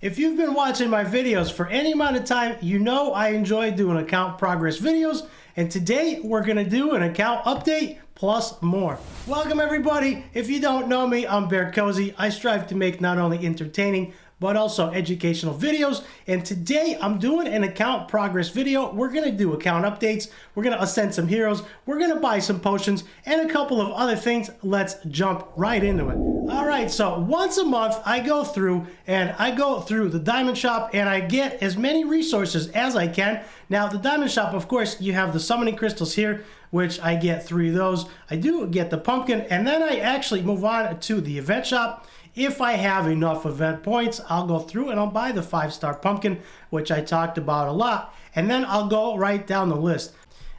If you've been watching my videos for any amount of time, you know I enjoy doing account progress videos, and today we're going to do an account update plus more. Welcome everybody. If you don't know me, I'm BearCozy. I strive to make not only entertaining but also educational videos, and today I'm doing an account progress video. We're going to do account updates, we're going to ascend some heroes, we're going to buy some potions, and a couple of other things. Let's jump right into it. Alright, so once a month I go through the diamond shop and I get as many resources as I can. Now the diamond shop, of course, you have the summoning crystals here, which I get 3 of those. I do get the pumpkin, and then I actually move on to the event shop. If I have enough event points, I'll go through and I'll buy the 5-star pumpkin, which I talked about a lot, and then I'll go right down the list.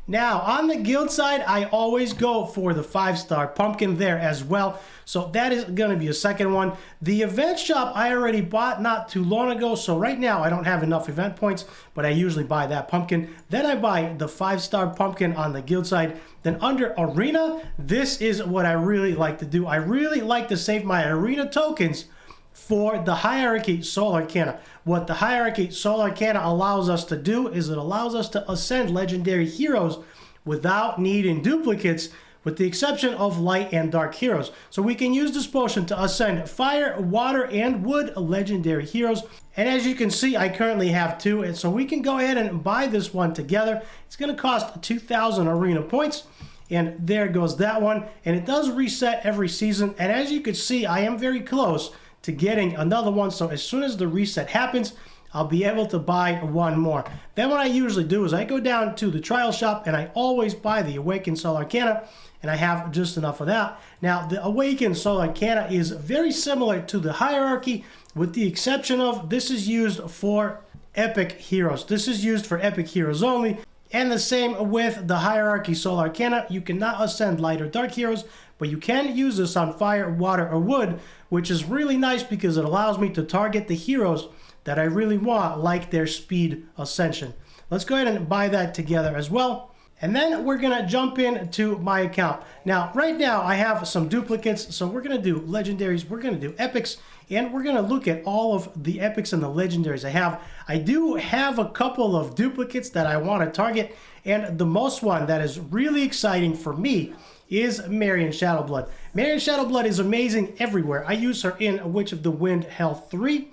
Now, on the guild side, I always go for the 5-star pumpkin there as well. So that is going to be a second one. The event shop I already bought not too long ago. So right now I don't have enough event points, but I usually buy that pumpkin. Then I buy the 5-star pumpkin on the guild side. Then under arena, this is what I really like to do. I really like to save my arena tokens for the Hierarchy Soul Arcana. What the Hierarchy Soul Arcana allows us to do is it allows us to ascend legendary heroes without needing duplicates, with the exception of light and dark heroes. So we can use this potion to ascend fire, water, and wood legendary heroes. And as you can see, I currently have 2, and so we can go ahead and buy this one together. It's going to cost 2,000 arena points. And there goes that one. And it does reset every season. And as you can see, I am very close to getting another one. So as soon as the reset happens, I'll be able to buy one more. Then what I usually do is I go down to the trial shop and I always buy the Awaken Soul Arcana, and I have just enough of that. Now the Awaken Soul Arcana is very similar to the Hierarchy, with the exception of this is used for epic heroes. This is used for epic heroes only. And the same with the Hierarchy Soul Arcana. You cannot ascend light or dark heroes, but you can use this on fire, water, or wood, which is really nice because it allows me to target the heroes that I really want, like their speed ascension. Let's go ahead and buy that together as well. And then we're going to jump into my account. Now, right now, I have some duplicates, so we're going to do legendaries, we're going to do epics, and we're going to look at all of the epics and the legendaries I have. I do have a couple of duplicates that I want to target, and the most one that is really exciting for me is Marion Shadowblood. Marion Shadowblood is amazing everywhere. I use her in Witch of the Wind Health 3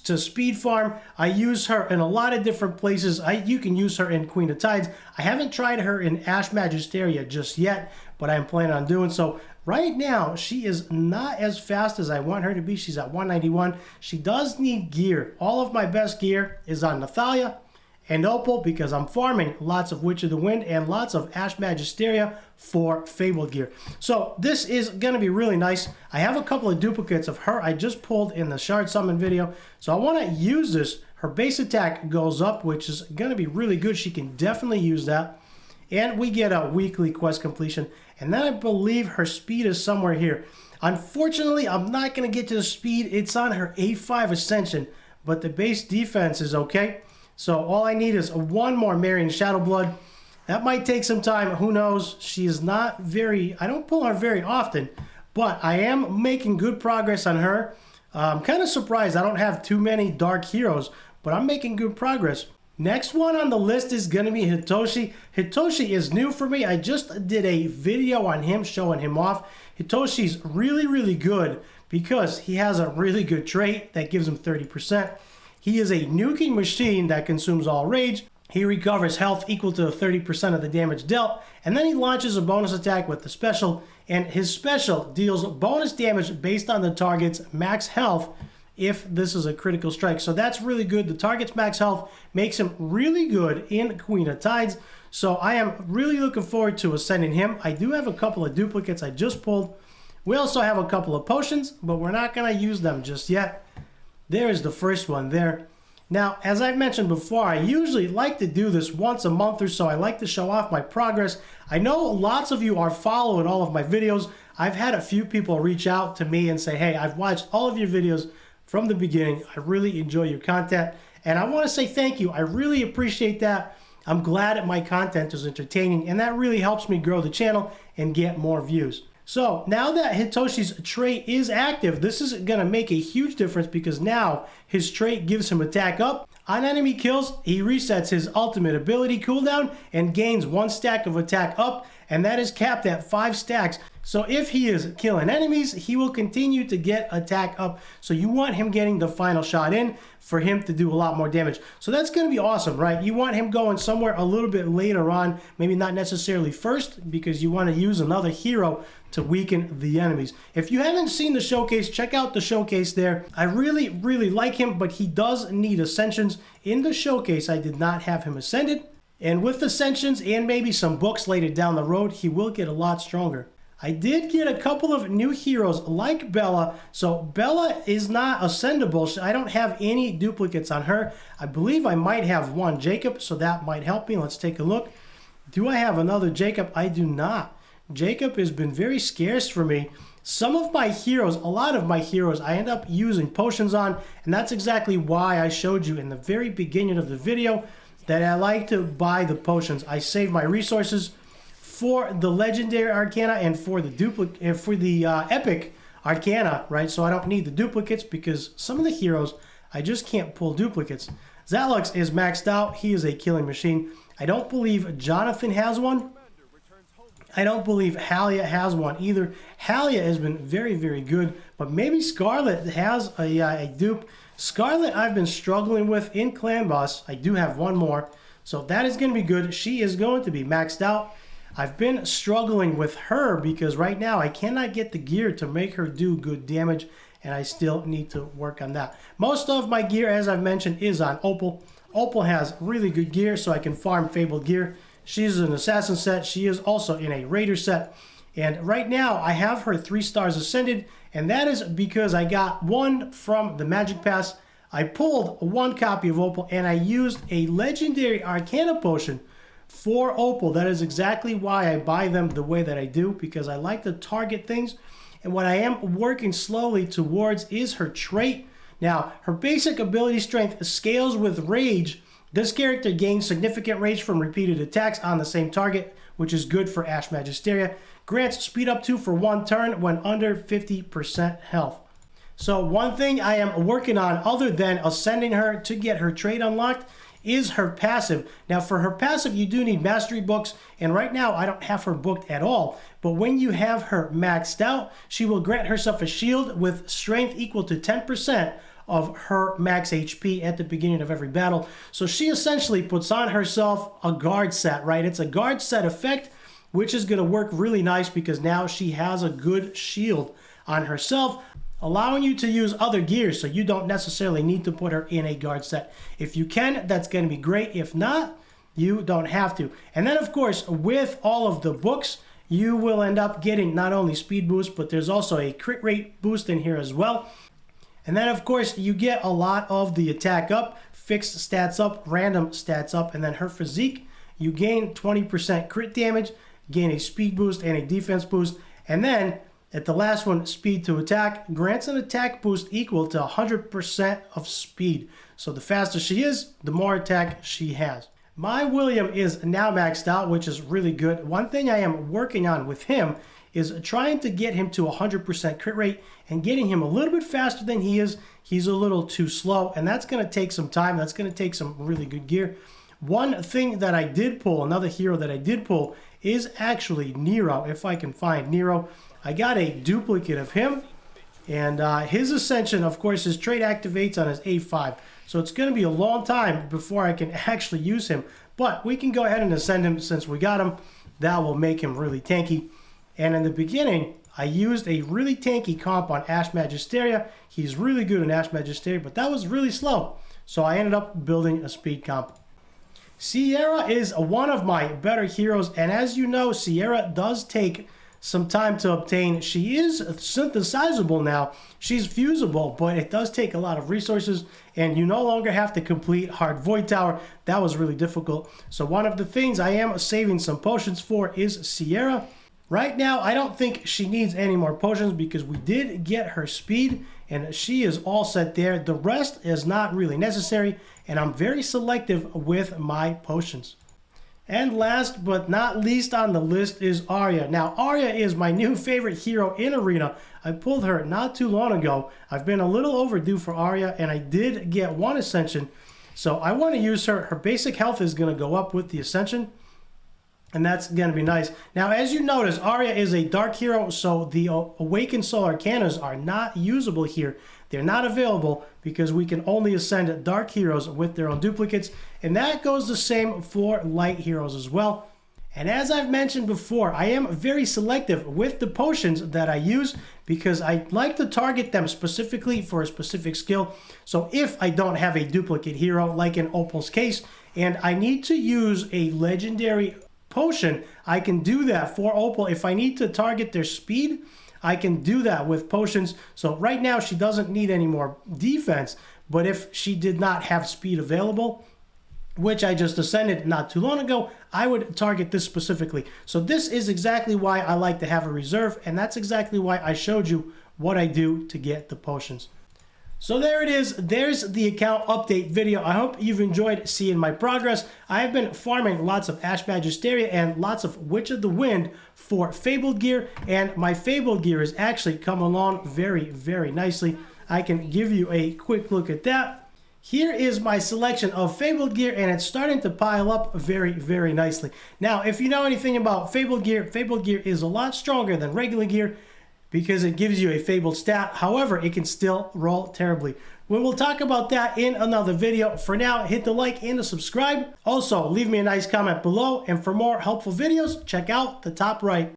to speed farm. I use her in a lot of different places. You can use her in Queen of Tides. I haven't tried her in Ash Magisteria just yet, but I'm planning on doing so. Right now, she is not as fast as I want her to be. She's at 191. She does need gear. All of my best gear is on Nathalia and Opal because I'm farming lots of Witch of the Wind and lots of Ash Magisteria for Fabled gear. So this is going to be really nice. I have a couple of duplicates of her I just pulled in the Shard Summon video. So I want to use this. Her base attack goes up, which is going to be really good. She can definitely use that. And we get a weekly quest completion. And then I believe her speed is somewhere here. Unfortunately, I'm not going to get to the speed. It's on her A5 Ascension, but the base defense is okay. So all I need is one more Marion Shadowblood. That might take some time. Who knows? She is not very... I don't pull her very often, but I am making good progress on her. I'm kind of surprised I don't have too many dark heroes, but I'm making good progress. Next one on the list is going to be Hitoshi. Hitoshi is new for me. I just did a video on him showing him off. Hitoshi's really, really good because he has a really good trait that gives him 30%. He is a nuking machine that consumes all rage. He recovers health equal to 30% of the damage dealt, and then he launches a bonus attack with the special, and his special deals bonus damage based on the target's max health if this is a critical strike. So that's really good. The target's max health makes him really good in Queen of Tides. So I am really looking forward to ascending him. I do have a couple of duplicates I just pulled. We also have a couple of potions, but we're not going to use them just yet. There is the first one there. Now, as I've mentioned before, I usually like to do this once a month or so. I like to show off my progress. I know lots of you are following all of my videos. I've had a few people reach out to me and say, hey, I've watched all of your videos from the beginning. I really enjoy your content, and I want to say thank you. I really appreciate that. I'm glad that my content is entertaining, and that really helps me grow the channel and get more views. So now that Hitoshi's trait is active, this is going to make a huge difference because now his trait gives him attack up. On enemy kills, he resets his ultimate ability cooldown and gains 1 stack of attack up, and that is capped at 5 stacks. So if he is killing enemies, he will continue to get attack up. So you want him getting the final shot in for him to do a lot more damage. So that's going to be awesome, right? You want him going somewhere a little bit later on, maybe not necessarily first, because you want to use another hero to weaken the enemies. If you haven't seen the showcase, check out the showcase there. I really, really like him, but he does need ascensions. In the showcase, I did not have him ascended. And with ascensions and maybe some books later down the road, he will get a lot stronger. I did get a couple of new heroes like Bella. So Bella is not ascendable. I don't have any duplicates on her. I believe I might have one Jacob, so that might help me. Let's take a look. Do I have another Jacob? I do not. Jacob has been very scarce for me. Some of my heroes, a lot of my heroes, I end up using potions on, and that's exactly why I showed you in the very beginning of the video that I like to buy the potions. I save my resources for the legendary arcana and for the epic arcana, right? So I don't need the duplicates because some of the heroes I just can't pull duplicates. Zalux is maxed out. He is a killing machine. I don't believe Jonathan has one. I don't believe Halia has one either. Halia has been very, very good, but maybe Scarlet has a dupe. Scarlet I've been struggling with in Clan Boss. I do have one more, so that is going to be good. She is going to be maxed out. I've been struggling with her because right now I cannot get the gear to make her do good damage, and I still need to work on that. Most of my gear, as I've mentioned, is on Opal. Opal has really good gear, so I can farm Fabled gear. She's an assassin set. She is also in a raider set. And right now I have her 3 stars ascended, and that is because I got one from the Magic Pass. I pulled 1 copy of Opal, and I used a legendary Arcana potion for Opal. That is exactly why I buy them the way that I do, because I like to target things. And what I am working slowly towards is her trait. Now, her basic ability strength scales with rage. This character gains significant rage from repeated attacks on the same target, which is good for Ash Magisteria. Grants speed up 2 for 1 turn when under 50% health. So one thing I am working on other than ascending her to get her trait unlocked is her passive. Now for her passive, you do need mastery books, and right now I don't have her booked at all. But when you have her maxed out, she will grant herself a shield with strength equal to 10% of her max HP at the beginning of every battle. So she essentially puts on herself a guard set, right? It's a guard set effect, which is going to work really nice because now she has a good shield on herself, allowing you to use other gears, so you don't necessarily need to put her in a guard set. If you can, that's going to be great. If not, you don't have to. And then, of course, with all of the books, you will end up getting not only speed boost, but there's also a crit rate boost in here as well. And then, of course, you get a lot of the attack up, fixed stats up, random stats up, and then her physique, you gain 20% crit damage, gain a speed boost and a defense boost, and then at the last one, speed to attack, grants an attack boost equal to 100% of speed. So the faster she is, the more attack she has. My William is now maxed out, which is really good. One thing I am working on with him is trying to get him to 100% crit rate and getting him a little bit faster than he is. He's a little too slow, and that's going to take some time. That's going to take some really good gear. One thing that I did pull, another hero that I did pull, is actually Nero, if I can find Nero. I got a duplicate of him, and his ascension, of course, his trait activates on his A5. So it's going to be a long time before I can actually use him. But we can go ahead and ascend him since we got him. That will make him really tanky. And in the beginning, I used a really tanky comp on Ash Magisteria. He's really good in Ash Magisteria, but that was really slow. So I ended up building a speed comp. Sierra is one of my better heroes, and as you know, Sierra does take some time to obtain. She is synthesizable now. She's fusible, but it does take a lot of resources, and you no longer have to complete Hard Void Tower. That was really difficult. So one of the things I am saving some potions for is Sierra. Right now, I don't think she needs any more potions because we did get her speed, and she is all set there. The rest is not really necessary, and I'm very selective with my potions. And last but not least on the list is Arya. Now, Arya is my new favorite hero in Arena. I pulled her not too long ago. I've been a little overdue for Arya, and I did get one Ascension. So I want to use her. Her basic health is going to go up with the Ascension, and that's going to be nice. Now, as you notice, Arya is a dark hero, so the Awaken Soul Arcanas are not usable here. They're not available because we can only ascend dark heroes with their own duplicates, and that goes the same for light heroes as well. And as I've mentioned before, I am very selective with the potions that I use because I like to target them specifically for a specific skill. So if I don't have a duplicate hero, like in Opal's case, and I need to use a legendary potion, I can do that for Opal. If I need to target their speed, I can do that with potions. So right now she doesn't need any more defense, but if she did not have speed available, which I just ascended not too long ago, I would target this specifically. So this is exactly why I like to have a reserve, and that's exactly why I showed you what I do to get the potions. So there it is. There's the account update video. I hope you've enjoyed seeing my progress. I have been farming lots of Ash Magisteria and lots of Witch of the Wind for Fabled gear, and my Fabled gear has actually come along very, very nicely. I can give you a quick look at that. Here is my selection of Fabled gear, and it's starting to pile up very, very nicely. Now, if you know anything about Fabled gear is a lot stronger than regular gear, because it gives you a Fabled stat. However, it can still roll terribly. We will talk about that in another video. For now, hit the like and the subscribe. Also, leave me a nice comment below. And for more helpful videos, check out the top right.